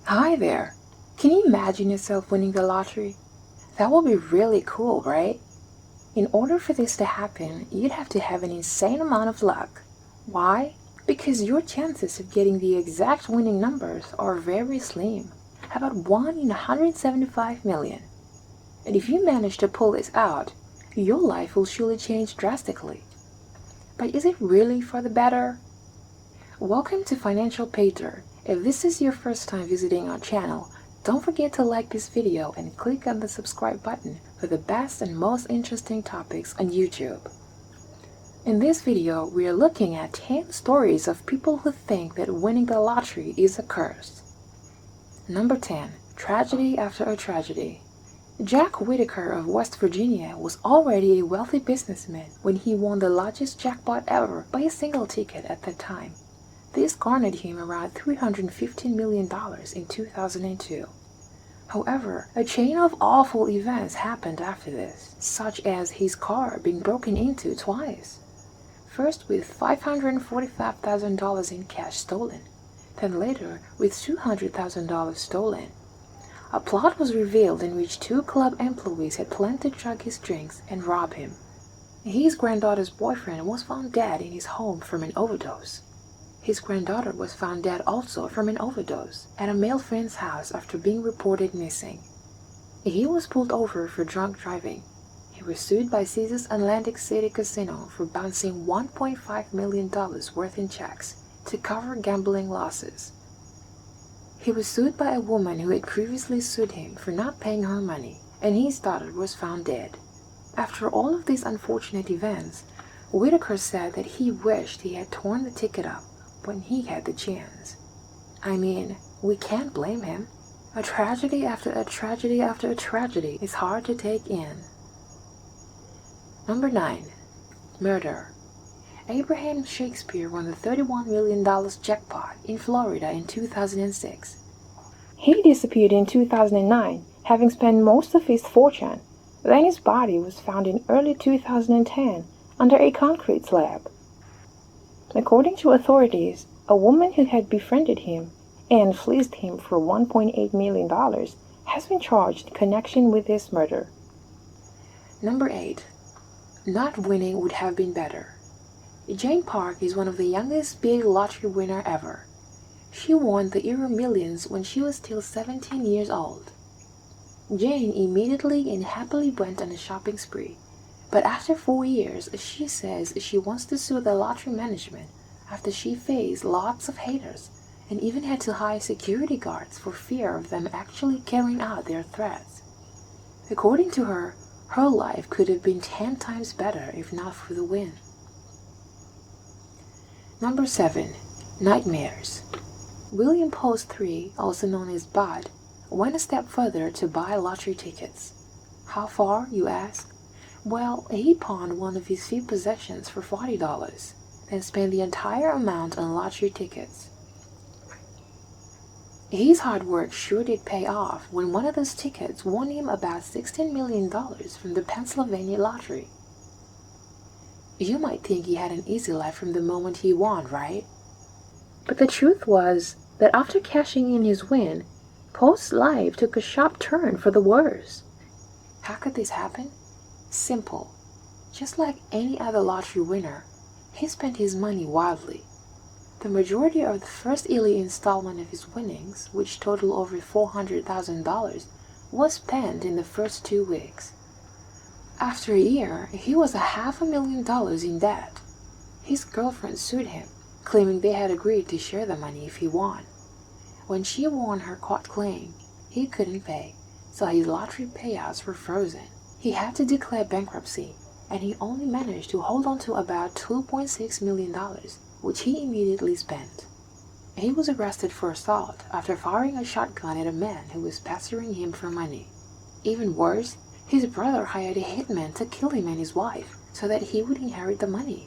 Hi there! Can you imagine yourself winning the lottery? That would be really cool, right? In order for this to happen, you'd have to have an insane amount of luck. Why? Because your chances of getting the exact winning numbers are very slim, about 1 in 175 million. And if you manage to pull this out, your life will surely change drastically. But is it really for the better? Welcome to Financial Pager. If this is your first time visiting our channel, don't forget to like this video and click on the subscribe button for the best and most interesting topics on YouTube. In this video, we are looking at 10 stories of people who think that winning the lottery is a curse. Number 10. Tragedy after a tragedy. Jack Whitaker of West Virginia was already a wealthy businessman when he won the largest jackpot ever by a single ticket at that time. This garnered him around $315 million in 2002. However, a chain of awful events happened after this, such as his car being broken into twice. First with $545,000 in cash stolen, then later with $200,000 stolen. A plot was revealed in which two club employees had planned to drug his drinks and rob him. His granddaughter's boyfriend was found dead in his home from an overdose. His granddaughter was found dead also from an overdose at a male friend's house after being reported missing. He was pulled over for drunk driving. He was sued by Caesars Atlantic City Casino for bouncing $1.5 million worth in checks to cover gambling losses. He was sued by a woman who had previously sued him for not paying her money, and his daughter was found dead. After all of these unfortunate events, Whitaker said that he wished he had torn the ticket up when he had the chance. I mean, we can't blame him. A tragedy after a tragedy after a tragedy is hard to take in. Number 9. Murder. Abraham Shakespeare won the $31 million jackpot in Florida in 2006. He disappeared in 2009, having spent most of his fortune. Then his body was found in early 2010 under a concrete slab. According to authorities, a woman who had befriended him and fleeced him for $1.8 million has been charged in connection with this murder. Number 8. Not winning would have been better. Jane Park is one of the youngest big lottery winner ever. She won the Euro Millions when she was still 17 years old. Jane immediately and happily went on a shopping spree. But after 4 years, she says she wants to sue the lottery management after she faced lots of haters and even had to hire security guards for fear of them actually carrying out their threats. According to her life could have been 10 times better if not for the win. Number 7. Nightmares. William Post III, also known as Bud, went a step further to buy lottery tickets. How far, you ask? Well, he pawned one of his few possessions for $40, then spent the entire amount on lottery tickets. His hard work sure did pay off when one of those tickets won him about $16 million from the Pennsylvania lottery. You might think he had an easy life from the moment he won, right? But the truth was that after cashing in his win, Post's life took a sharp turn for the worse. How could this happen? Simple. Just like any other lottery winner, he spent his money wildly. The majority of the first yearly installment of his winnings, which totaled over $400,000, was spent in the first 2 weeks. After a year, he was $500,000 in debt. His girlfriend sued him, claiming they had agreed to share the money if he won. When she won her court claim, he couldn't pay, so his lottery payouts were frozen. He had to declare bankruptcy, and he only managed to hold on to about $2.6 million, which he immediately spent. He was arrested for assault after firing a shotgun at a man who was pestering him for money. Even worse, his brother hired a hitman to kill him and his wife so that he would inherit the money.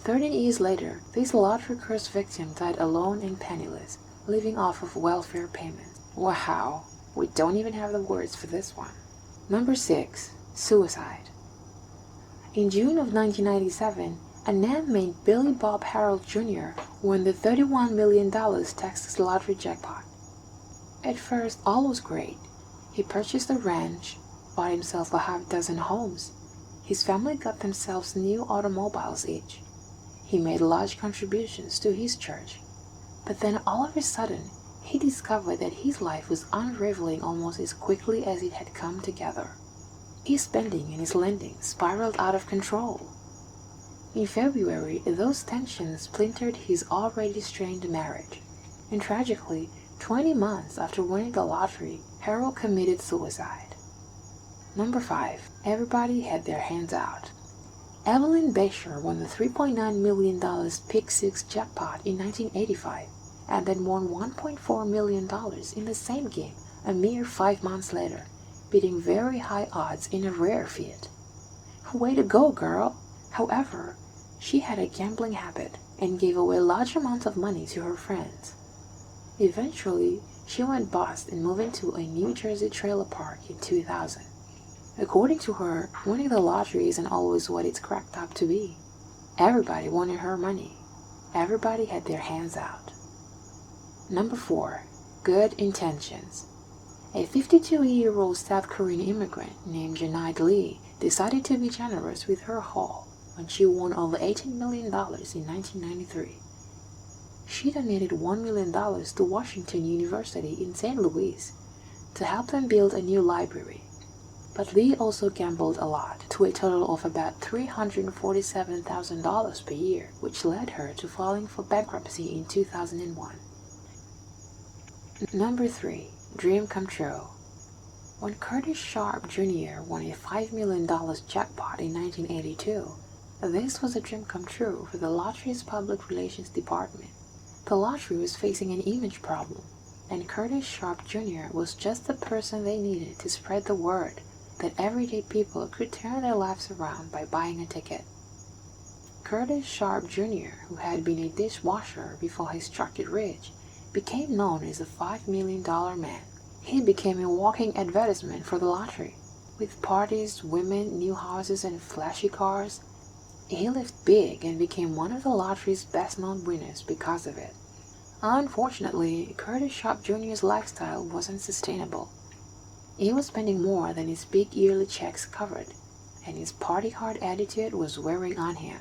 13 years later, this lottery-cursed victim died alone and penniless, living off of welfare payments. Wow, we don't even have the words for this one. Number 6. Suicide. In June of 1997, a man named Billy Bob Harold Jr. won the $31 million Texas lottery jackpot. At first, all was great. He purchased a ranch, bought himself a half dozen homes. His family got themselves new automobiles each. He made large contributions to his church. But then all of a sudden, he discovered that his life was unraveling almost as quickly as it had come together. His spending and his lending spiraled out of control. In February, those tensions splintered his already strained marriage. And tragically, 20 months after winning the lottery, Harold committed suicide. Number 5. Everybody had their hands out. Evelyn Basher won the $3.9 million Pick Six jackpot in 1985 and then won $1.4 million in the same game a mere 5 months later, beating very high odds in a rare feat. Way to go, girl! However, she had a gambling habit and gave away large amounts of money to her friends. Eventually, she went bust and moved into a New Jersey trailer park in 2000. According to her, winning the lottery isn't always what it's cracked up to be. Everybody wanted her money. Everybody had their hands out. Number 4. Good intentions. A 52-year-old South Korean immigrant named Janai Lee decided to be generous with her haul when she won over $18 million in 1993. She donated $1 million to Washington University in St. Louis to help them build a new library. But Lee also gambled a lot, to a total of about $347,000 per year, which led her to filing for bankruptcy in 2001. Number 3. Dream come true. When Curtis Sharp Jr. won a $5 million jackpot in 1982, this was a dream come true for the lottery's public relations department. The lottery was facing an image problem, and Curtis Sharp Jr. was just the person they needed to spread the word that everyday people could turn their lives around by buying a ticket. Curtis Sharp Jr., who had been a dishwasher before he struck it rich, became known as the $5 million man. He became a walking advertisement for the lottery. With parties, women, new houses, and flashy cars, he lived big and became one of the lottery's best-known winners because of it. Unfortunately, Curtis Sharp Jr.'s lifestyle wasn't sustainable. He was spending more than his big yearly checks covered, and his party-hard attitude was wearing on him.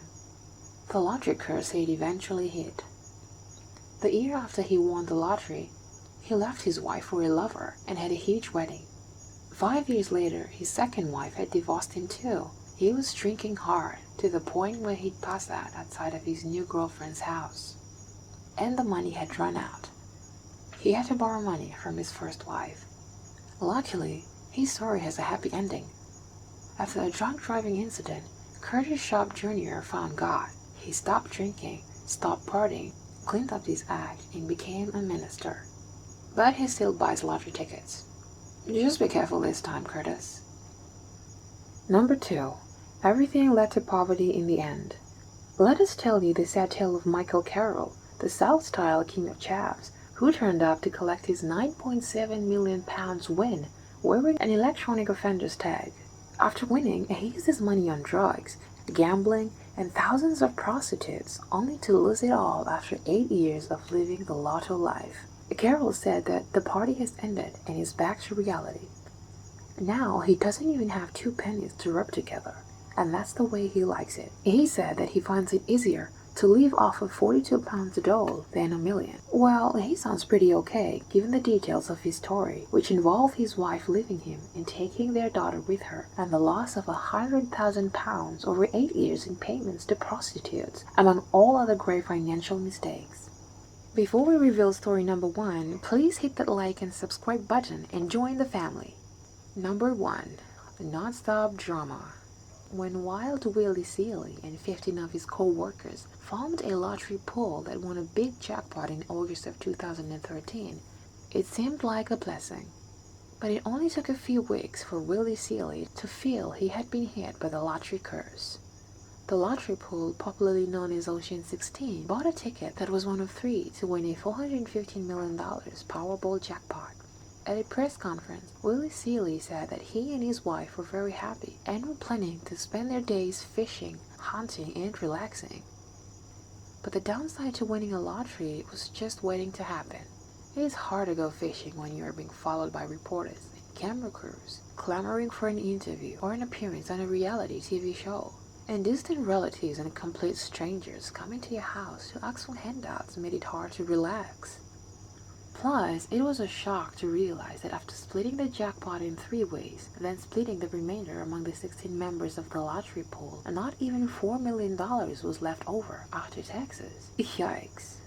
The lottery curse had eventually hit. The year after he won the lottery, he left his wife for a lover and had a huge wedding. 5 years later, his second wife had divorced him too. He was drinking hard, to the point where he'd pass out outside of his new girlfriend's house. And the money had run out. He had to borrow money from his first wife. Luckily, his story has a happy ending. After a drunk driving incident, Curtis Sharp Jr. found God. He stopped drinking, stopped partying, cleaned up his act, and became a minister. But he still buys lottery tickets. Just be careful this time, Curtis. Number 2. Everything led to poverty in the end. Let us tell you the sad tale of Michael Carroll, the South-style king of chavs, who turned up to collect his £9.7 million win wearing an electronic offender's tag. After winning, he used his money on drugs, gambling, and thousands of prostitutes, only to lose it all after 8 years of living the lotto life. Carroll said that the party has ended and is back to reality. Now he doesn't even have 2 pennies to rub together, and that's the way he likes it. He said that he finds it easier to live off of 42 pounds a dole than a million. Well, he sounds pretty okay, given the details of his story, which involve his wife leaving him and taking their daughter with her, and the loss of £100,000 over 8 years in payments to prostitutes, among all other grave financial mistakes. Before we reveal story number 1, please hit that like and subscribe button and join the family. Number 1. Nonstop drama. When Wild Willie Seeley and 15 of his co-workers formed a lottery pool that won a big jackpot in August of 2013, it seemed like a blessing. But it only took a few weeks for Willie Seeley to feel he had been hit by the lottery curse. The lottery pool, popularly known as Ocean 16, bought a ticket that was one of 3 to win a $415 million Powerball jackpot. At a press conference, Willie Seeley said that he and his wife were very happy and were planning to spend their days fishing, hunting, and relaxing. But the downside to winning a lottery was just waiting to happen. It's hard to go fishing when you are being followed by reporters and camera crews, clamoring for an interview or an appearance on a reality TV show. And distant relatives and complete strangers coming to your house to ask for handouts made it hard to relax. Plus, it was a shock to realize that after splitting the jackpot in 3 ways, then splitting the remainder among the 16 members of the lottery pool, not even $4 million was left over after taxes. Yikes.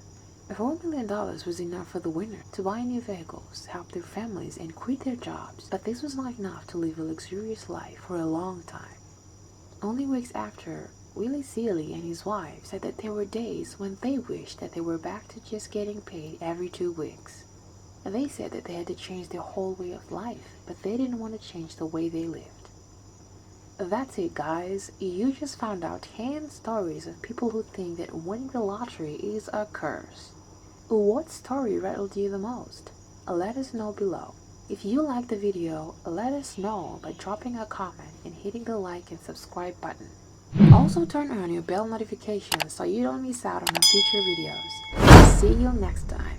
$4 million was enough for the winner to buy new vehicles, help their families, and quit their jobs, but this was not enough to live a luxurious life for a long time. Only weeks after, Willie Seeley and his wife said that there were days when they wished that they were back to just getting paid every 2 weeks. And they said that they had to change their whole way of life, but they didn't want to change the way they lived. That's it, guys. You just found out 10 stories of people who think that winning the lottery is a curse. What story rattled you the most? Let us know below. If you liked the video, let us know by dropping a comment and hitting the like and subscribe button. Also turn on your bell notifications so you don't miss out on our future videos. See you next time.